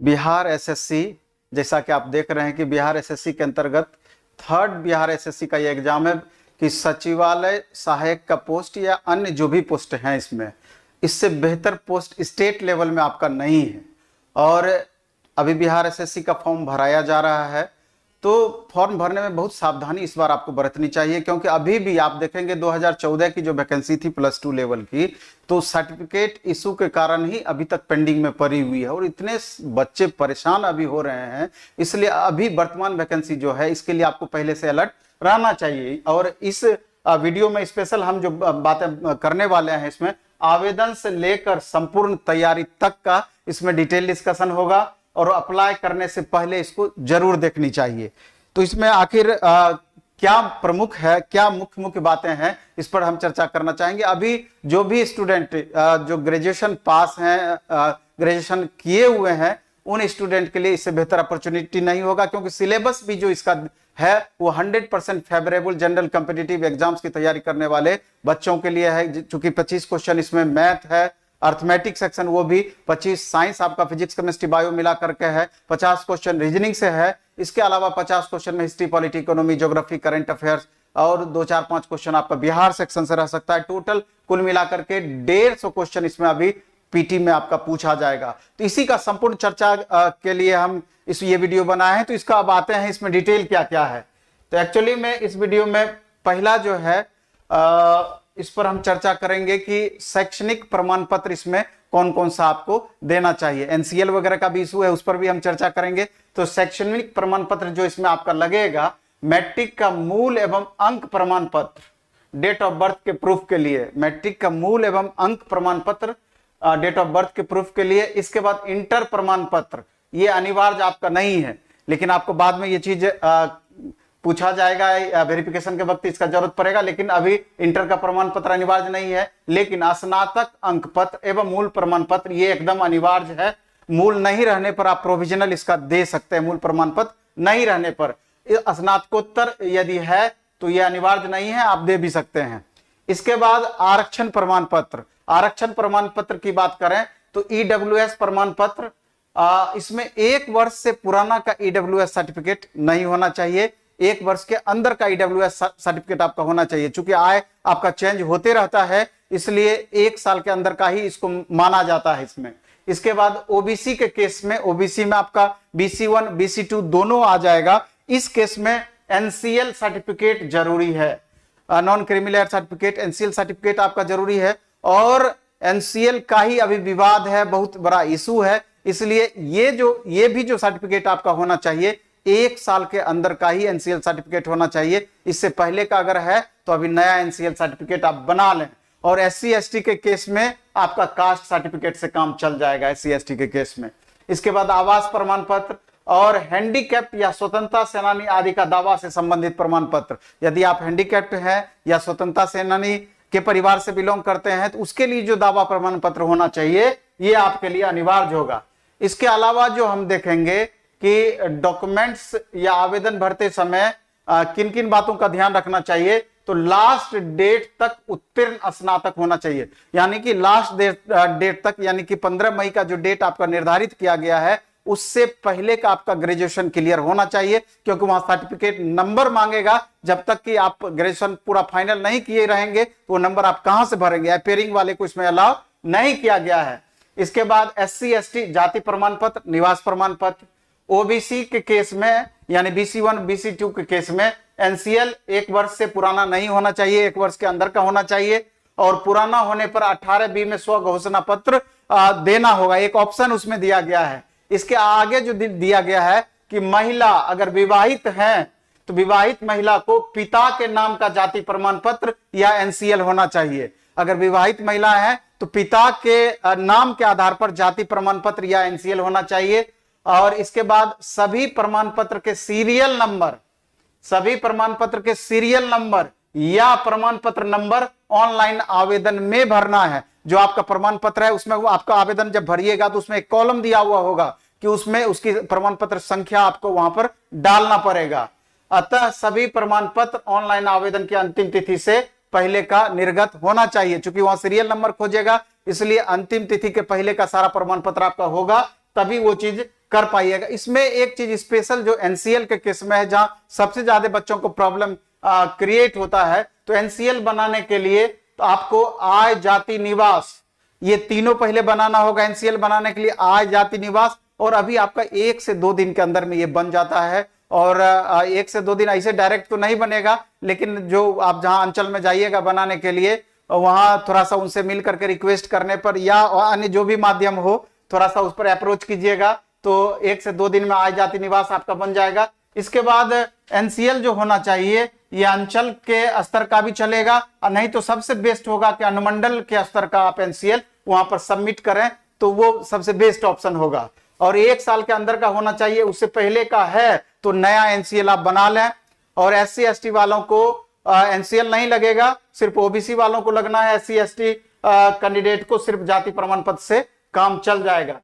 Bihar SSC, जैसा कि आप देख रहे हैं कि बिहार एसएससी के अंतर्गत थर्ड बिहार एसएससी का ये एग्जाम है कि सचिवालय सहायक का पोस्ट या अन्य जो भी पोस्ट हैं इसमें, इससे बेहतर पोस्ट स्टेट लेवल में आपका नहीं है। और अभी बिहार एसएससी का फॉर्म भराया जा रहा है, तो फॉर्म भरने में बहुत सावधानी इस बार आपको बरतनी चाहिए, क्योंकि अभी भी आप देखेंगे 2014 की जो वैकेंसी थी +2 लेवल की, तो सर्टिफिकेट इशू के कारण ही अभी तक पेंडिंग में पड़ी हुई है और इतने बच्चे परेशान अभी हो रहे हैं। इसलिए अभी वर्तमान वैकेंसी जो है इसके लिए आपको पहले से अलर्ट रहना चाहिए। और इस वीडियो में स्पेशल हम जो बातें करने वाले हैं, इसमें आवेदन से लेकर संपूर्ण तैयारी तक का इसमें डिटेल डिस्कशन होगा और अप्लाई करने से पहले इसको जरूर देखनी चाहिए। तो इसमें आखिर क्या प्रमुख है, क्या मुख्य मुख्य बातें हैं, इस पर हम चर्चा करना चाहेंगे। अभी जो भी स्टूडेंट जो ग्रेजुएशन पास हैं, ग्रेजुएशन किए हुए हैं, उन स्टूडेंट के लिए इससे बेहतर अपॉर्चुनिटी नहीं होगा, क्योंकि सिलेबस भी जो इसका है वो 100% फेवरेबल जनरल कॉम्पिटिटिव एग्जाम्स की तैयारी करने वाले बच्चों के लिए है। चूंकि 25 क्वेश्चन इसमें मैथ है, अर्थमेटिक सेक्शन वो भी 25, साइंस आपका फिजिक्स केमिस्ट्री बायो मिला करके है, 50 क्वेश्चन रीजनिंग से है। इसके अलावा 50 क्वेश्चन में history, polity, economy, geography, current affairs और 2-4-5 क्वेश्चन आपका बिहार सेक्शन से रह सकता है। टोटल कुल मिलाकर के 150 क्वेश्चन इसमें अभी पीटी में आपका पूछा जाएगा। तो इसी का संपूर्ण चर्चा के लिए हम ये वीडियो बनाए हैं। तो इसका अब आते हैं इसमें डिटेल क्या क्या है। तो एक्चुअली में इस वीडियो में पहला जो है इस पर हम चर्चा करेंगे कि शैक्षणिक प्रमाण पत्र इसमें कौन कौन सा आपको देना चाहिए। एनसीएल वगैरह का भी इशू है, उस पर भी हम चर्चा करेंगे। तो शैक्षणिक प्रमाण पत्र जो इसमें आपका लगेगा, मैट्रिक का मूल एवं अंक प्रमाण पत्र, डेट ऑफ बर्थ के प्रूफ के लिए मैट्रिक का मूल एवं अंक प्रमाण पत्र डेट ऑफ बर्थ के प्रूफ के लिए। इसके बाद इंटर प्रमाण पत्र, ये अनिवार्य आपका नहीं है, लेकिन आपको बाद में ये चीज पूछा जाएगा, वेरिफिकेशन के वक्त इसका जरूरत पड़ेगा। लेकिन अभी इंटर का प्रमाण पत्र अनिवार्य नहीं है, लेकिन स्नातक अंक पत्र एवं मूल प्रमाण पत्र ये एकदम अनिवार्य है। मूल नहीं रहने पर आप प्रोविजनल इसका दे सकते हैं, मूल प्रमाण पत्र नहीं रहने पर। स्नातकोत्तर यदि है तो ये अनिवार्य नहीं है, आप दे भी सकते हैं। इसके बाद आरक्षण प्रमाण पत्र, आरक्षण प्रमाण पत्र की बात करें तो ईडब्ल्यूएस प्रमाण पत्र, इसमें 1 वर्ष से पुराना का ईडब्ल्यूएस सर्टिफिकेट नहीं होना चाहिए, 1 वर्ष के अंदर का ईडब्ल्यूएस सर्टिफिकेट आपका होना चाहिए। चूंकि आय आपका चेंज होते रहता है, इसलिए 1 साल के अंदर का ही इसको माना जाता है इसमें। इसके बाद ओबीसी के केस में, ओबीसी में आपका BC1 BC2 दोनों आ जाएगा। इस केस में एनसीएल सर्टिफिकेट जरूरी है, non criminal certificate, NCL certificate आपका जरूरी है। और एनसीएल का ही अभी विवाद है, बहुत बड़ा इशू है, इसलिए ये भी जो सर्टिफिकेट आपका होना चाहिए 1 साल के अंदर का ही एनसीएल सर्टिफिकेट होना चाहिए। इससे पहले का अगर है तो अभी नया एनसीएल सर्टिफिकेट आप बना लें। और SC ST के केस में आपका कास्ट सर्टिफिकेट से काम चल जाएगा, SC ST के केस में। इसके बाद आवास प्रमाण पत्र और हैंडीकैप्ट या स्वतंत्रता सेनानी आदि का दावा से संबंधित प्रमाण पत्र, यदि आप हैंडीकैप्ट हैं या स्वतंत्रता सेनानी के परिवार से बिलोंग करते हैं तो उसके लिए जो दावा प्रमाण पत्र होना चाहिए ये आपके लिए अनिवार्य होगा। इसके अलावा जो हम देखेंगे कि डॉक्यूमेंट्स या आवेदन भरते समय किन किन बातों का ध्यान रखना चाहिए, तो लास्ट डेट तक उत्तीर्ण स्नातक होना चाहिए। यानी कि लास्ट डेट तक, यानी कि 15 मई का जो डेट आपका निर्धारित किया गया है उससे पहले का आपका ग्रेजुएशन क्लियर होना चाहिए, क्योंकि वहां सर्टिफिकेट नंबर मांगेगा। जब तक कि आप ग्रेजुएशन पूरा फाइनल नहीं किए रहेंगे तो वो नंबर आप कहां से भरेंगे, अपेयरिंग वाले को इसमें अलाउ नहीं किया गया है। इसके बाद SC ST जाति प्रमाण पत्र, निवास प्रमाण पत्र। ओबीसी के केस में यानी BC1 BC2 के केस में एनसीएल 1 वर्ष से पुराना नहीं होना चाहिए, 1 वर्ष के अंदर का होना चाहिए। और पुराना होने पर 18B में स्व घोषणा पत्र देना होगा, एक ऑप्शन उसमें दिया गया है। इसके आगे जो दिया गया है कि महिला अगर विवाहित है तो विवाहित महिला को पिता के नाम का जाति प्रमाण पत्र या एनसीएल होना चाहिए। अगर विवाहित महिला है तो पिता के नाम के आधार पर जाति प्रमाण पत्र या एनसीएल होना चाहिए। और इसके बाद सभी प्रमाण पत्र के सीरियल नंबर, सभी प्रमाण पत्र के सीरियल नंबर या प्रमाण पत्र नंबर ऑनलाइन आवेदन में भरना है। जो आपका प्रमाण पत्र है उसमें वो आपका आवेदन जब भरिएगा तो उसमें एक कॉलम दिया हुआ होगा कि उसमें उसकी प्रमाण पत्र संख्या आपको वहां पर डालना पड़ेगा। अतः सभी प्रमाण पत्र ऑनलाइन आवेदन की अंतिम तिथि से पहले का निर्गत होना चाहिए। चूंकि वहां सीरियल नंबर खोजेगा, इसलिए अंतिम तिथि के पहले का सारा प्रमाण पत्र आपका होगा, तभी वो चीज कर पाइएगा। इसमें एक चीज स्पेशल जो एनसीएल के केस में है, जहां सबसे ज्यादा बच्चों को प्रॉब्लम क्रिएट होता है, तो एनसीएल बनाने के लिए तो आपको आय, जाति, निवास, ये तीनों पहले बनाना होगा। एनसीएल बनाने के लिए आय, जाति, निवास, और अभी आपका 1 से 2 दिन के अंदर में ये बन जाता है। और 1 से 2 दिन ऐसे डायरेक्ट तो नहीं बनेगा, लेकिन जो आप जहां अंचल में जाइएगा बनाने के लिए, वहां थोड़ा सा उनसे मिल करके रिक्वेस्ट करने पर या अन्य जो भी माध्यम हो, थोड़ा सा उस पर अप्रोच कीजिएगा, तो 1 से 2 दिन में आय, जाति, निवास आपका बन जाएगा। इसके बाद एनसीएल जो होना चाहिए ये अंचल के स्तर का भी चलेगा, और नहीं तो सबसे बेस्ट होगा कि अनुमंडल के स्तर का आप एनसीएल वहां पर सबमिट करें, तो वो सबसे बेस्ट ऑप्शन होगा। और 1 साल के अंदर का होना चाहिए, उससे पहले का है तो नया एनसीएल आप बना लें। और SC ST वालों को एनसीएल नहीं लगेगा, सिर्फ ओबीसी वालों को लगना है। SC ST कैंडिडेट को सिर्फ जाति प्रमाण पत्र से काम चल जाएगा।